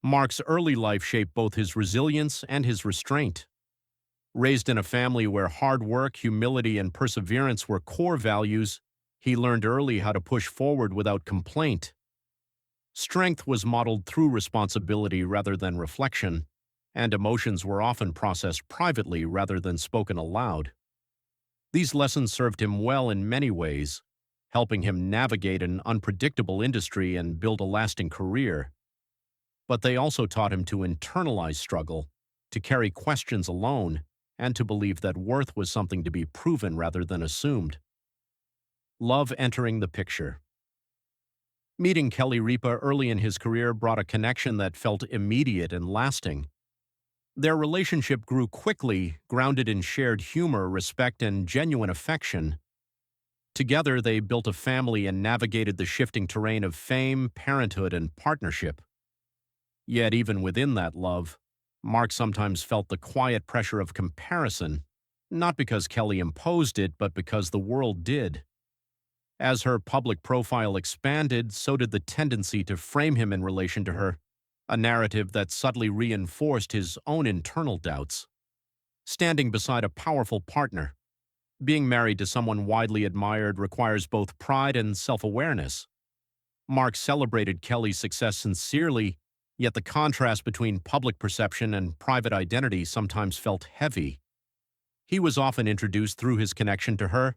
Mark's early life shaped both his resilience and his restraint. Raised in a family where hard work, humility, and perseverance were core values, he learned early how to push forward without complaint. Strength was modeled through responsibility rather than reflection, and emotions were often processed privately rather than spoken aloud. These lessons served him well in many ways, helping him navigate an unpredictable industry and build a lasting career. But they also taught him to internalize struggle, to carry questions alone, and to believe that worth was something to be proven rather than assumed. Love entering the picture. Meeting Kelly Ripa early in his career brought a connection that felt immediate and lasting. Their relationship grew quickly, grounded in shared humor, respect, and genuine affection. Together, they built a family and navigated the shifting terrain of fame, parenthood, and partnership. Yet, even within that love, Mark sometimes felt the quiet pressure of comparison, not because Kelly imposed it, but because the world did. As her public profile expanded, so did the tendency to frame him in relation to her, a narrative that subtly reinforced his own internal doubts. Standing beside a powerful partner, being married to someone widely admired requires both pride and self-awareness. Mark celebrated Kelly's success sincerely, yet the contrast between public perception and private identity sometimes felt heavy. He was often introduced through his connection to her,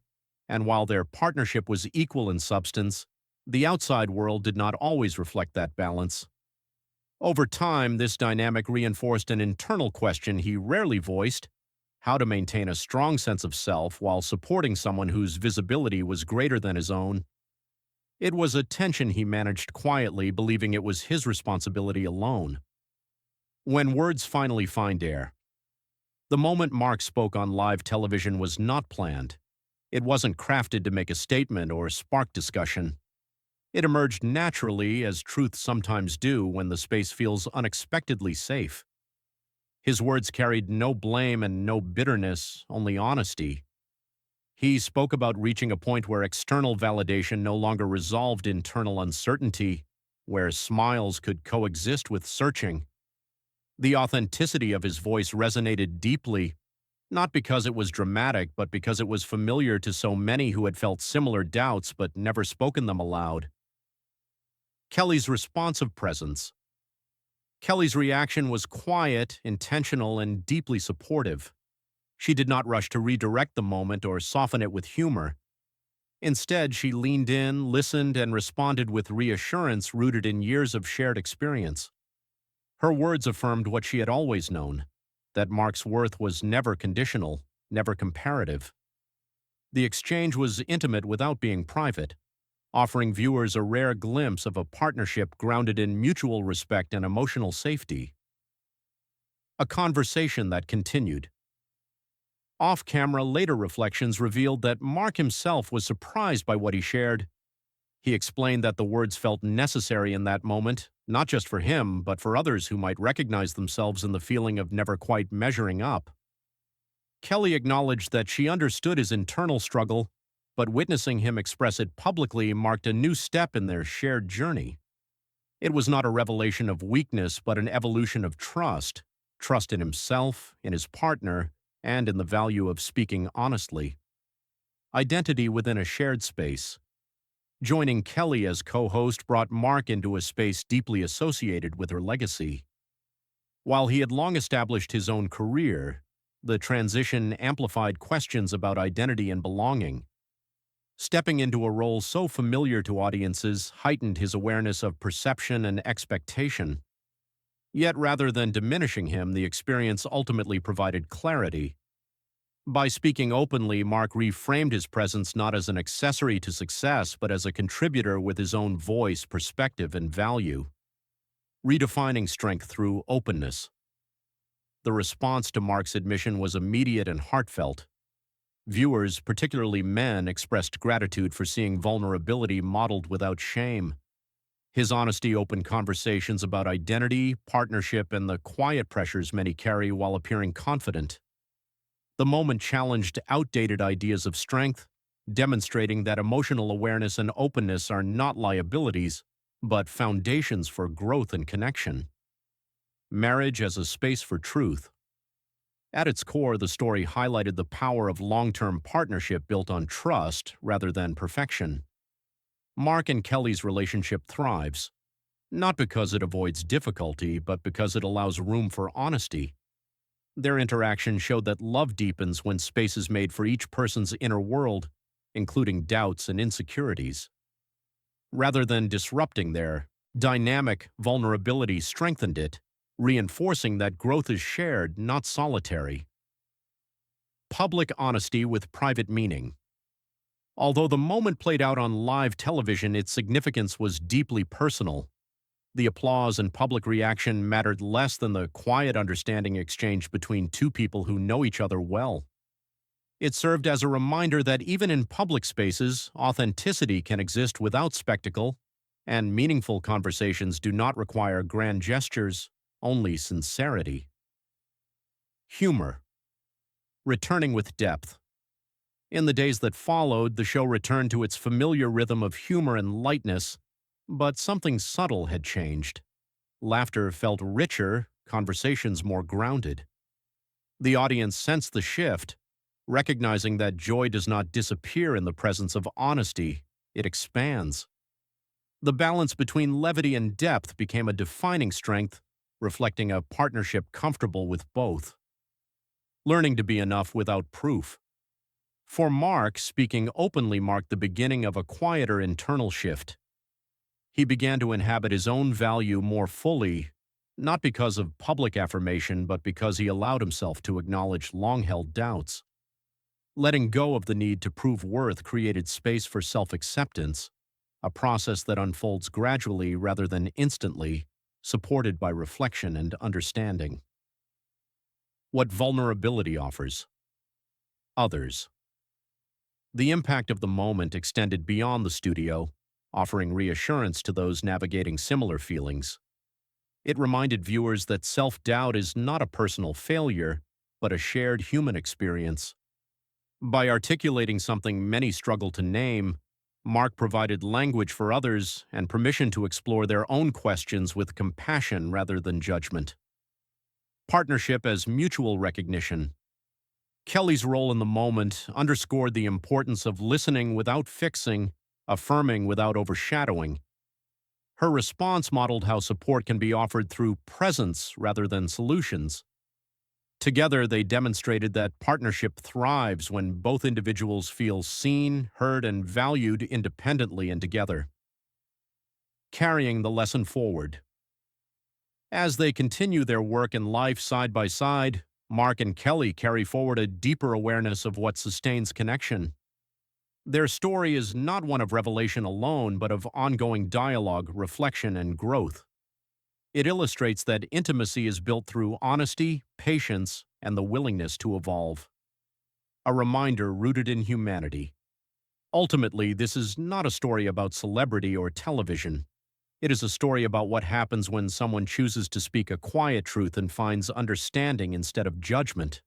and while their partnership was equal in substance, the outside world did not always reflect that balance. Over time, this dynamic reinforced an internal question he rarely voiced: how to maintain a strong sense of self while supporting someone whose visibility was greater than his own. It was a tension he managed quietly, believing it was his responsibility alone. When words finally find air. The moment Mark spoke on live television was not planned. It wasn't crafted to make a statement or spark discussion. It emerged naturally, as truths sometimes do when the space feels unexpectedly safe. His words carried no blame and no bitterness, only honesty. He spoke about reaching a point where external validation no longer resolved internal uncertainty, where smiles could coexist with searching. The authenticity of his voice resonated deeply, not because it was dramatic, but because it was familiar to so many who had felt similar doubts but never spoken them aloud. Kelly's responsive presence. Kelly's reaction was quiet, intentional, and deeply supportive. She did not rush to redirect the moment or soften it with humor. Instead, she leaned in, listened, and responded with reassurance rooted in years of shared experience. Her words affirmed what she had always known: that Mark's worth was never conditional, never comparative. The exchange was intimate without being private, offering viewers a rare glimpse of a partnership grounded in mutual respect and emotional safety. A conversation that continued. Off-camera, later reflections revealed that Mark himself was surprised by what he shared. He explained that the words felt necessary in that moment, not just for him, but for others who might recognize themselves in the feeling of never quite measuring up. Kelly acknowledged that she understood his internal struggle, but witnessing him express it publicly marked a new step in their shared journey. It was not a revelation of weakness, but an evolution of trust: trust in himself, in his partner, and in the value of speaking honestly. Identity within a shared space. Joining Kelly as co-host brought Mark into a space deeply associated with her legacy. While he had long established his own career, the transition amplified questions about identity and belonging. Stepping into a role so familiar to audiences heightened his awareness of perception and expectation. Yet rather than diminishing him, the experience ultimately provided clarity. By speaking openly, Mark reframed his presence not as an accessory to success, but as a contributor with his own voice, perspective, and value. Redefining strength through openness. The response to Mark's admission was immediate and heartfelt. Viewers, particularly men, expressed gratitude for seeing vulnerability modeled without shame. His honesty opened conversations about identity, partnership, and the quiet pressures many carry while appearing confident. The moment challenged outdated ideas of strength, demonstrating that emotional awareness and openness are not liabilities, but foundations for growth and connection. marriage as a space for truth. At its core, the story highlighted the power of long-term partnership built on trust rather than perfection. Mark and Kelly's relationship thrives, not because it avoids difficulty, but because it allows room for honesty. Their interaction showed that love deepens when space is made for each person's inner world, including doubts and insecurities. Rather than disrupting their dynamic, vulnerability strengthened it, reinforcing that growth is shared, not solitary. Public honesty with private meaning. Although the moment played out on live television, its significance was deeply personal. The applause and public reaction mattered less than the quiet understanding exchanged between two people who know each other well. It served as a reminder that even in public spaces, authenticity can exist without spectacle, and meaningful conversations do not require grand gestures, only sincerity. Humor. Returning with depth. In the days that followed, the show returned to its familiar rhythm of humor and lightness, but something subtle had changed. Laughter felt richer, conversations more grounded. The audience sensed the shift, recognizing that joy does not disappear in the presence of honesty, it expands. The balance between levity and depth became a defining strength, reflecting a partnership comfortable with both. Learning to be enough without proof. For Mark, speaking openly marked the beginning of a quieter internal shift. He began to inhabit his own value more fully, not because of public affirmation, but because he allowed himself to acknowledge long-held doubts. Letting go of the need to prove worth created space for self-acceptance, a process that unfolds gradually rather than instantly, supported by reflection and understanding. What vulnerability offers. Others. The impact of the moment extended beyond the studio, offering reassurance to those navigating similar feelings. It reminded viewers that self-doubt is not a personal failure, but a shared human experience. By articulating something many struggle to name, Mark provided language for others and permission to explore their own questions with compassion rather than judgment. Partnership as mutual recognition. Kelly's role in the moment underscored the importance of listening without fixing, affirming without overshadowing. Her response modeled how support can be offered through presence rather than solutions. Together, they demonstrated that partnership thrives when both individuals feel seen, heard, and valued independently and together. Carrying the lesson forward. As they continue their work in life side by side, Mark and Kelly carry forward a deeper awareness of what sustains connection. Their story is not one of revelation alone, but of ongoing dialogue, reflection, and growth. It illustrates that intimacy is built through honesty, patience, and the willingness to evolve. A reminder rooted in humanity. Ultimately, this is not a story about celebrity or television. It is a story about what happens when someone chooses to speak a quiet truth and finds understanding instead of judgment.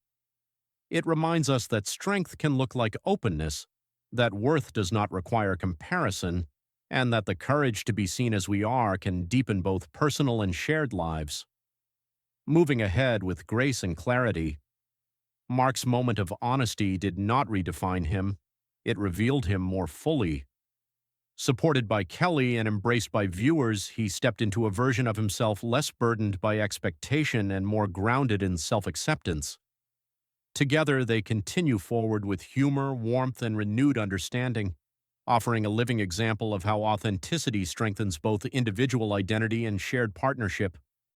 It reminds us that strength can look like openness, that worth does not require comparison, and that the courage to be seen as we are can deepen both personal and shared lives. Moving ahead with grace and clarity, Mark's moment of honesty did not redefine him, it revealed him more fully. Supported by Kelly and embraced by viewers, he stepped into a version of himself less burdened by expectation and more grounded in self-acceptance. Together, they continue forward with humor, warmth, and renewed understanding, offering a living example of how authenticity strengthens both individual identity and shared partnership.